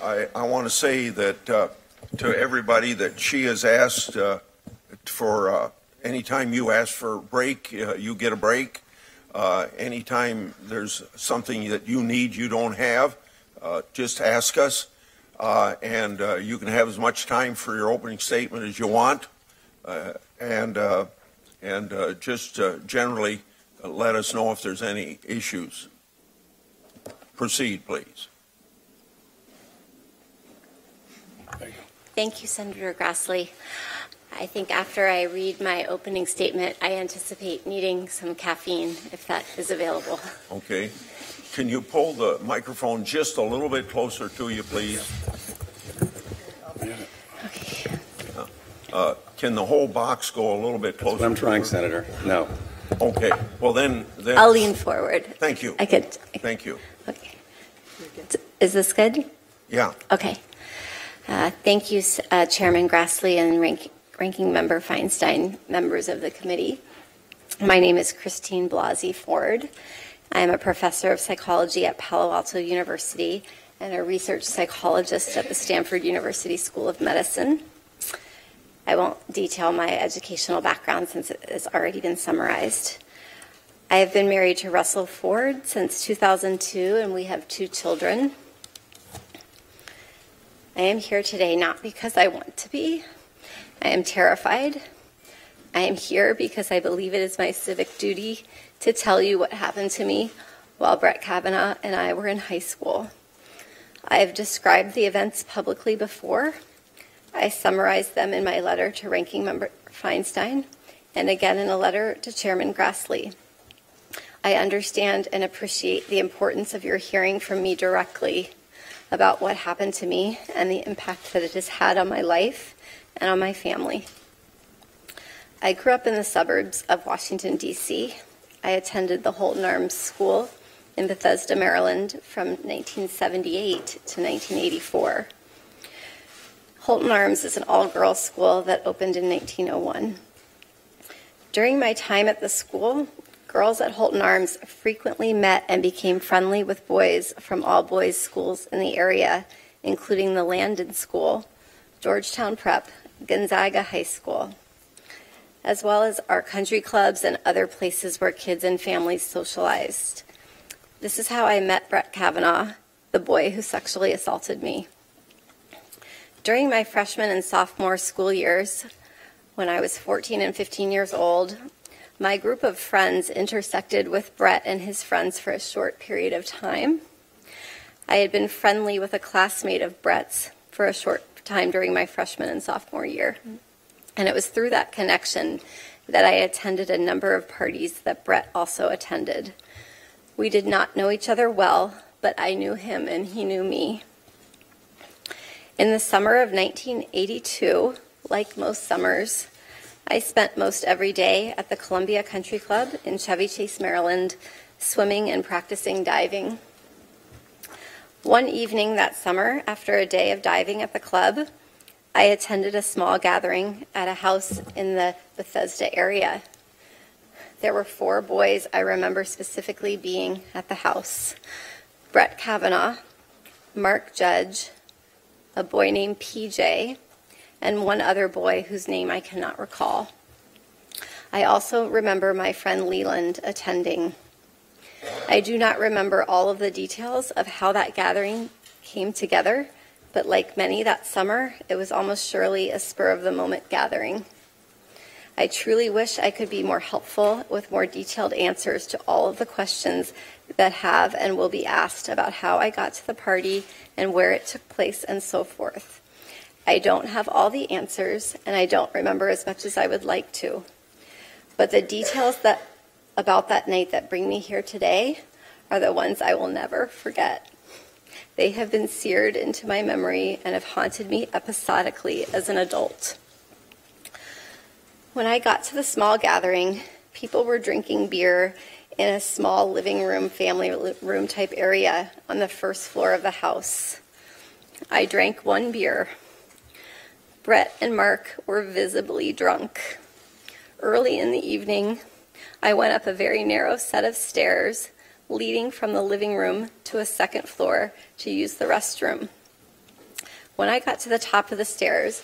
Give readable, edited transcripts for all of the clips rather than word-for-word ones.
I want to say that to everybody that she has asked for anytime you ask for a break, you get a break. Anytime there's something that you need you don't have, just ask us. And you can have as much time for your opening statement as you want. Just generally let us know if there's any issues. Proceed, please. Thank you, Senator Grassley. I think after I read my opening statement, I anticipate needing some caffeine, if that is available. Okay. Can you pull the microphone just a little bit closer to you, please? Okay. Can the whole box go a little bit closer? I'm trying, Senator. No. Okay. Well, then I'll lean forward. Thank you. I could. Thank you. Okay. Is this good? Yeah. Okay. Thank you, Chairman Grassley and Ranking Member Feinstein, members of the committee. My name is Christine Blasey Ford. I am a professor of psychology at Palo Alto University and a research psychologist at the Stanford University School of Medicine. I won't detail my educational background since it has already been summarized. I have been married to Russell Ford since 2002, and we have 2 children. I am here today not because I want to be. I am terrified. I am here because I believe it is my civic duty to tell you what happened to me while Brett Kavanaugh and I were in high school. I have described the events publicly before. I summarized them in my letter to Ranking Member Feinstein and again in a letter to Chairman Grassley. I understand and appreciate the importance of your hearing from me directly about what happened to me and the impact that it has had on my life and on my family. I grew up in the suburbs of Washington, D.C. I attended the Holton Arms School in Bethesda, Maryland from 1978 to 1984. Holton Arms is an all-girls school that opened in 1901. During my time at the school, girls at Holton Arms frequently met and became friendly with boys from all boys schools in the area, including the Landon School, Georgetown Prep, Gonzaga High School, as well as our country clubs and other places where kids and families socialized. This is how I met Brett Kavanaugh, the boy who sexually assaulted me. During my freshman and sophomore school years, when I was 14 and 15 years old, my group of friends intersected with Brett and his friends for a short period of time. I had been friendly with a classmate of Brett's for a short time during my freshman and sophomore year. And it was through that connection that I attended a number of parties that Brett also attended. We did not know each other well, but I knew him and he knew me. In the summer of 1982, like most summers, I spent most every day at the Columbia Country Club in Chevy Chase, Maryland, swimming and practicing diving. One evening that summer, after a day of diving at the club, I attended a small gathering at a house in the Bethesda area. There were 4 boys I remember specifically being at the house: Brett Kavanaugh, Mark Judge, a boy named PJ, and one other boy whose name I cannot recall. I also remember my friend Leland attending. I do not remember all of the details of how that gathering came together, but like many that summer, it was almost surely a spur-of-the-moment gathering. I truly wish I could be more helpful with more detailed answers to all of the questions that have and will be asked about how I got to the party and where it took place and so forth. I don't have all the answers, and I don't remember as much as I would like to. But the details about that night that bring me here today are the ones I will never forget. They have been seared into my memory and have haunted me episodically as an adult. When I got to the small gathering, people were drinking beer in a small living room, family room type area on the first floor of the house. I drank 1 beer. Brett and Mark were visibly drunk. Early in the evening, I went up a very narrow set of stairs leading from the living room to a second floor to use the restroom. When I got to the top of the stairs,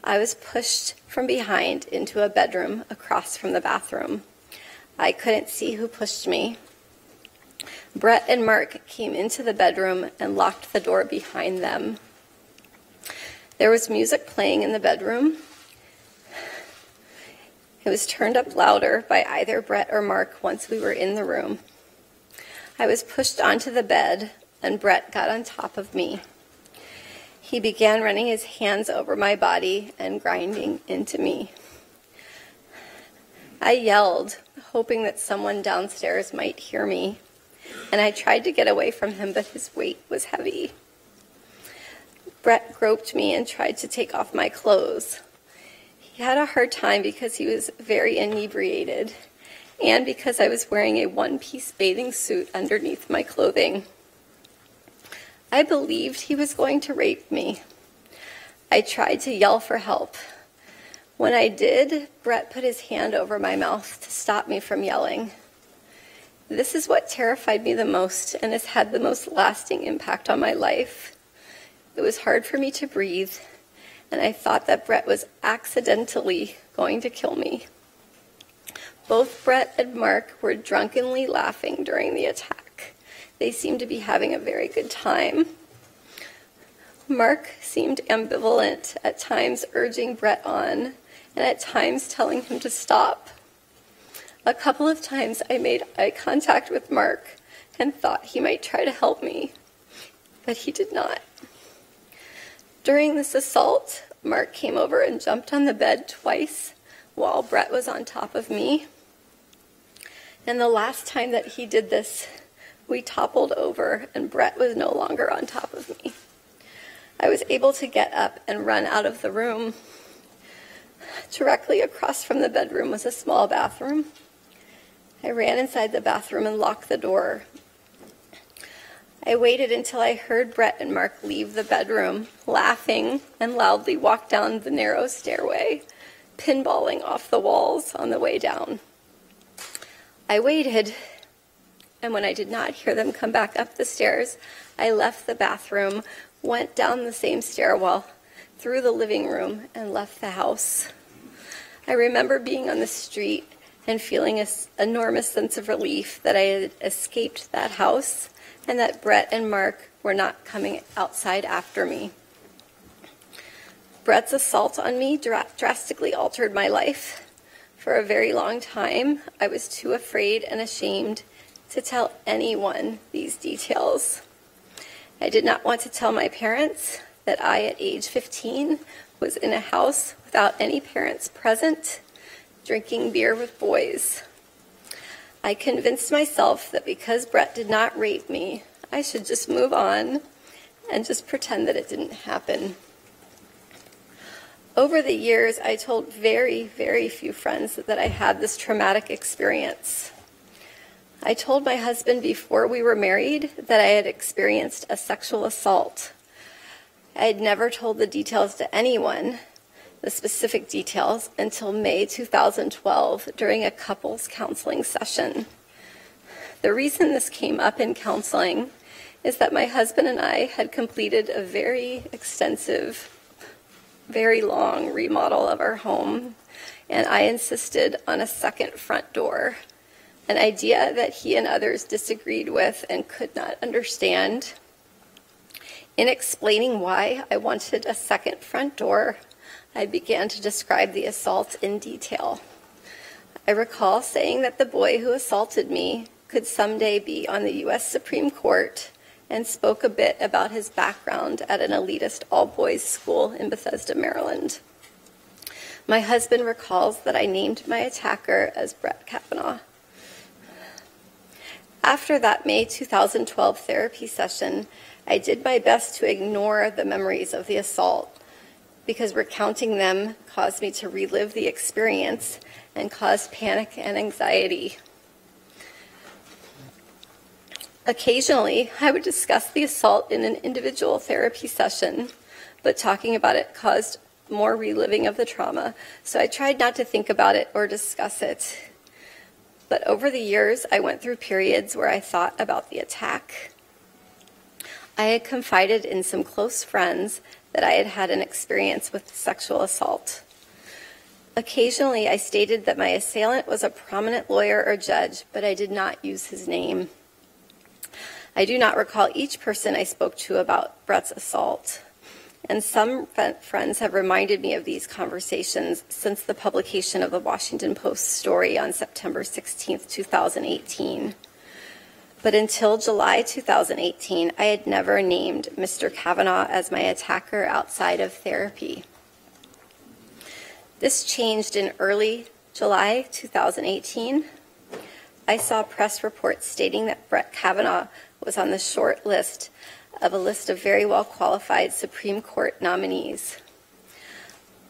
I was pushed from behind into a bedroom across from the bathroom. I couldn't see who pushed me. Brett and Mark came into the bedroom and locked the door behind them. There was music playing in the bedroom. It was turned up louder by either Brett or Mark once we were in the room. I was pushed onto the bed, and Brett got on top of me. He began running his hands over my body and grinding into me. I yelled, hoping that someone downstairs might hear me, and I tried to get away from him, but his weight was heavy. Brett groped me and tried to take off my clothes. He had a hard time because he was very inebriated, and because I was wearing a one-piece bathing suit underneath my clothing. I believed he was going to rape me. I tried to yell for help. When I did, Brett put his hand over my mouth to stop me from yelling. This is what terrified me the most and has had the most lasting impact on my life. It was hard for me to breathe, and I thought that Brett was accidentally going to kill me. Both Brett and Mark were drunkenly laughing during the attack. They seemed to be having a very good time. Mark seemed ambivalent, at times urging Brett on, and at times telling him to stop. A couple of times I made eye contact with Mark and thought he might try to help me, but he did not. During this assault, Mark came over and jumped on the bed twice while Brett was on top of me. And the last time that he did this, we toppled over and Brett was no longer on top of me. I was able to get up and run out of the room. Directly across from the bedroom was a small bathroom. I ran inside the bathroom and locked the door. I waited until I heard Brett and Mark leave the bedroom, laughing, and loudly walk down the narrow stairway, pinballing off the walls on the way down. I waited, and when I did not hear them come back up the stairs, I left the bathroom, went down the same stairwell, through the living room, and left the house. I remember being on the street and feeling an enormous sense of relief that I had escaped that house and that Brett and Mark were not coming outside after me. Brett's assault on me drastically altered my life. For a very long time, I was too afraid and ashamed to tell anyone these details. I did not want to tell my parents that I, at age 15, was in a house without any parents present, drinking beer with boys. I convinced myself that because Brett did not rape me, I should just move on and just pretend that it didn't happen. Over the years, I told very, very few friends that I had this traumatic experience. I told my husband before we were married that I had experienced a sexual assault. I had never told the details to anyone, the specific details, until May 2012 during a couples counseling session. The reason this came up in counseling is that my husband and I had completed a very extensive, very long remodel of our home, and I insisted on a second front door, an idea that he and others disagreed with and could not understand. In explaining why I wanted a second front door, I began to describe the assault in detail. I recall saying that the boy who assaulted me could someday be on the U.S. Supreme Court and spoke a bit about his background at an elitist all-boys school in Bethesda, Maryland. My husband recalls that I named my attacker as Brett Kavanaugh. After that May 2012 therapy session, I did my best to ignore the memories of the assault because recounting them caused me to relive the experience and caused panic and anxiety. Occasionally, I would discuss the assault in an individual therapy session, but talking about it caused more reliving of the trauma, so I tried not to think about it or discuss it. But over the years, I went through periods where I thought about the attack. I had confided in some close friends that I had had an experience with sexual assault. Occasionally, I stated that my assailant was a prominent lawyer or judge, but I did not use his name. I do not recall each person I spoke to about Brett's assault, and some friends have reminded me of these conversations since the publication of the Washington Post story on September 16, 2018. But until July 2018, I had never named Mr. Kavanaugh as my attacker outside of therapy. This changed in early July 2018. I saw press reports stating that Brett Kavanaugh was on the short list of a list of very well-qualified Supreme Court nominees.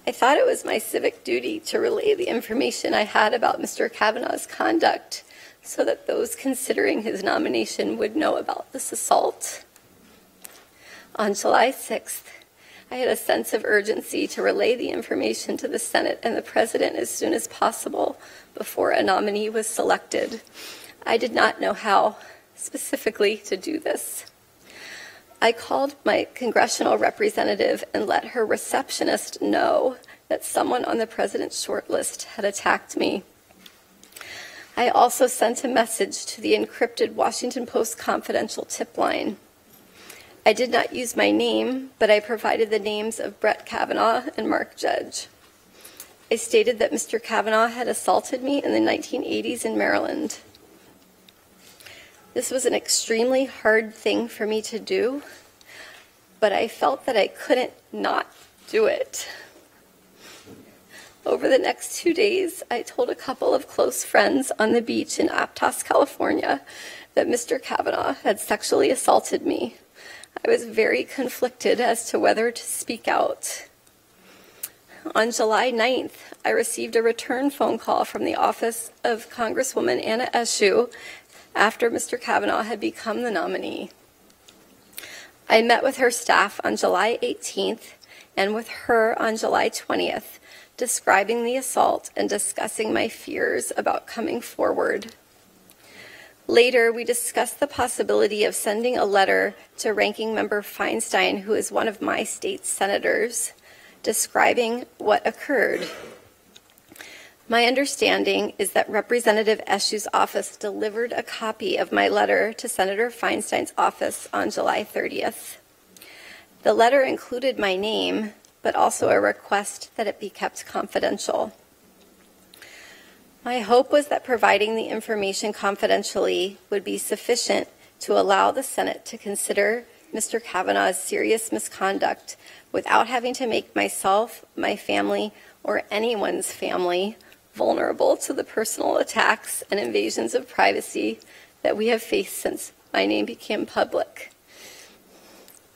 I thought it was my civic duty to relay the information I had about Mr. Kavanaugh's conduct so that those considering his nomination would know about this assault. On July 6th, I had a sense of urgency to relay the information to the Senate and the President as soon as possible before a nominee was selected. I did not know how specifically to do this. I called my congressional representative and let her receptionist know that someone on the President's shortlist had attacked me. I also sent a message to the encrypted Washington Post confidential tip line. I did not use my name, but I provided the names of Brett Kavanaugh and Mark Judge. I stated that Mr. Kavanaugh had assaulted me in the 1980s in Maryland. This was an extremely hard thing for me to do, but I felt that I couldn't not do it. Over the next 2 days, I told a couple of close friends on the beach in Aptos, California, that Mr. Kavanaugh had sexually assaulted me. I was very conflicted as to whether to speak out. On July 9th, I received a return phone call from the office of Congresswoman Anna Eshoo after Mr. Kavanaugh had become the nominee. I met with her staff on July 18th and with her on July 20th, describing the assault and discussing my fears about coming forward. Later, we discussed the possibility of sending a letter to Ranking Member Feinstein, who is one of my state's senators, describing what occurred. My understanding is that Representative Eshoo's office delivered a copy of my letter to Senator Feinstein's office on July 30th. The letter included my name, but also a request that it be kept confidential. My hope was that providing the information confidentially would be sufficient to allow the Senate to consider Mr. Kavanaugh's serious misconduct without having to make myself, my family, or anyone's family vulnerable to the personal attacks and invasions of privacy that we have faced since my name became public.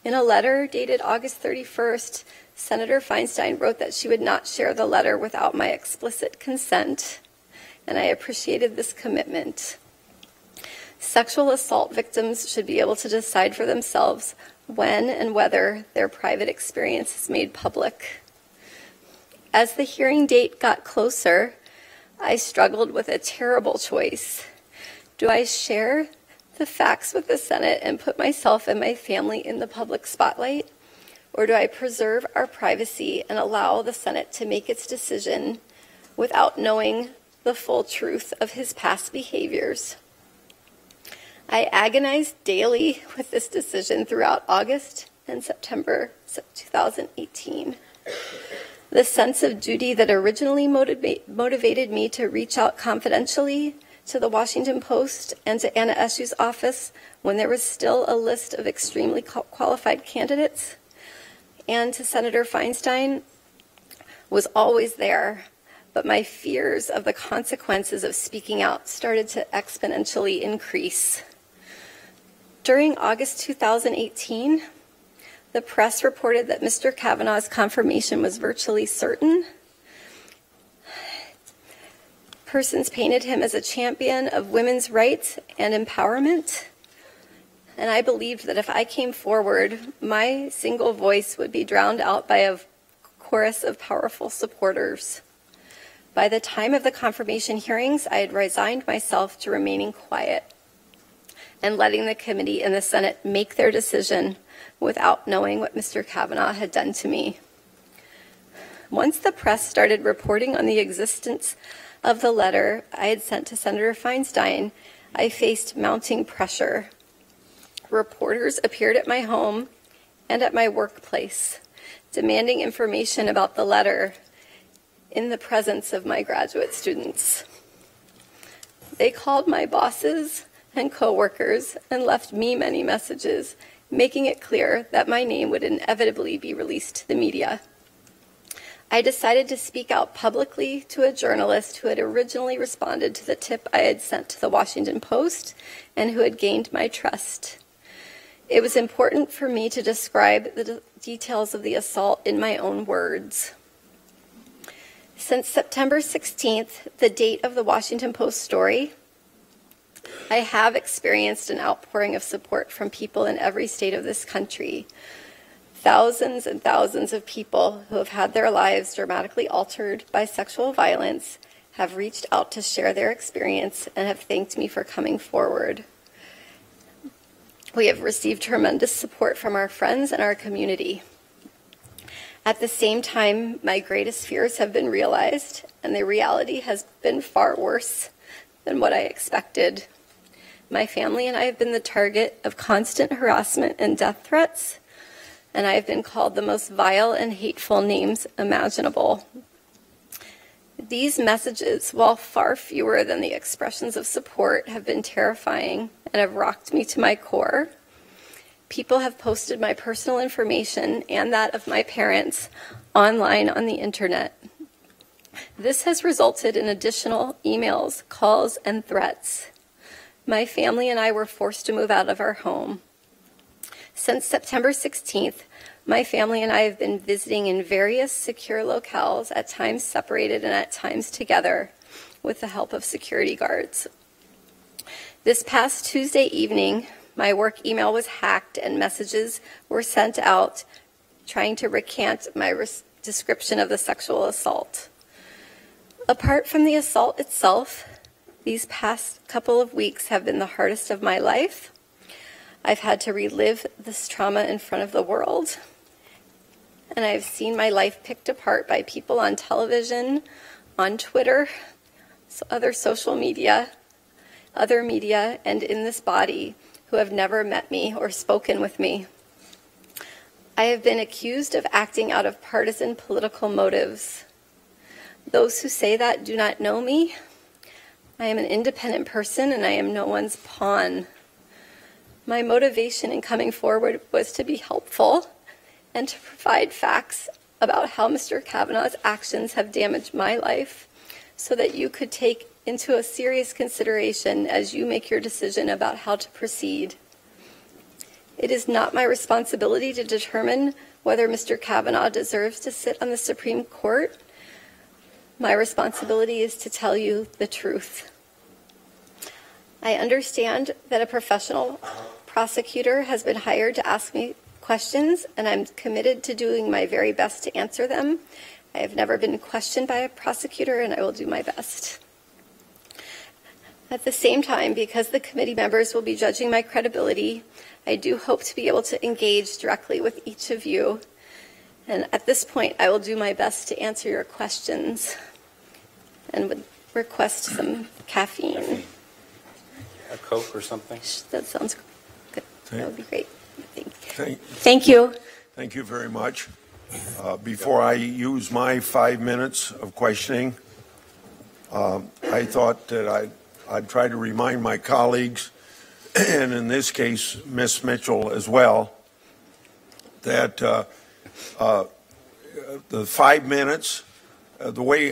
In a letter dated August 31st, Senator Feinstein wrote that she would not share the letter without my explicit consent, and I appreciated this commitment. Sexual assault victims should be able to decide for themselves when and whether their private experience is made public. As the hearing date got closer, I struggled with a terrible choice. Do I share the facts with the Senate and put myself and my family in the public spotlight? Or do I preserve our privacy and allow the Senate to make its decision without knowing the full truth of his past behaviors? I agonized daily with this decision throughout August and September 2018. The sense of duty that originally motivated me to reach out confidentially to the Washington Post and to Anna Eshoo's office when there was still a list of extremely qualified candidates, and to Senator Feinstein was always there, but my fears of the consequences of speaking out started to exponentially increase. During August 2018, the press reported that Mr. Kavanaugh's confirmation was virtually certain. Persons painted him as a champion of women's rights and empowerment. And I believed that if I came forward, my single voice would be drowned out by a chorus of powerful supporters. By the time of the confirmation hearings, I had resigned myself to remaining quiet and letting the committee and the Senate make their decision without knowing what Mr. Kavanaugh had done to me. Once the press started reporting on the existence of the letter I had sent to Senator Feinstein, I faced mounting pressure. Reporters appeared at my home and at my workplace, demanding information about the letter in the presence of my graduate students. They called my bosses and coworkers and left me many messages, making it clear that my name would inevitably be released to the media. I decided to speak out publicly to a journalist who had originally responded to the tip I had sent to the Washington Post and who had gained my trust. It was important for me to describe the details of the assault in my own words. Since September 16th, the date of the Washington Post story, I have experienced an outpouring of support from people in every state of this country. Thousands and thousands of people who have had their lives dramatically altered by sexual violence have reached out to share their experience and have thanked me for coming forward. We have received tremendous support from our friends and our community. At the same time, my greatest fears have been realized, and the reality has been far worse than what I expected. My family and I have been the target of constant harassment and death threats, and I have been called the most vile and hateful names imaginable. These messages, while far fewer than the expressions of support, have been terrifying and have rocked me to my core. People have posted my personal information and that of my parents online on the internet. This has resulted in additional emails, calls, and threats. My family and I were forced to move out of our home. Since September 16th, my family and I have been visiting in various secure locales, at times separated and at times together, with the help of security guards. This past Tuesday evening, my work email was hacked and messages were sent out trying to recant my description of the sexual assault. Apart from the assault itself, these past couple of weeks have been the hardest of my life. I've had to relive this trauma in front of the world, and I've seen my life picked apart by people on television, on Twitter, other social media, other media, and in this body who have never met me or spoken with me. I have been accused of acting out of partisan political motives. Those who say that do not know me. I am an independent person and I am no one's pawn. My motivation in coming forward was to be helpful and to provide facts about how Mr. Kavanaugh's actions have damaged my life so that you could take into a serious consideration as you make your decision about how to proceed. It is not my responsibility to determine whether Mr. Kavanaugh deserves to sit on the Supreme Court. My responsibility is to tell you the truth. I understand that a professional prosecutor has been hired to ask me questions, and I'm committed to doing my very best to answer them. I have never been questioned by a prosecutor, and I will do my best. At the same time, because the committee members will be judging my credibility, I do hope to be able to engage directly with each of you. And at this point, I will do my best to answer your questions and would request some caffeine. A Coke or something? That sounds good. That would be great. Thank Thank you. Thank you very much. Before I use my 5 minutes of questioning, I thought that I'd try to remind my colleagues, and in this case, Ms. Mitchell as well, that the 5 minutes, the way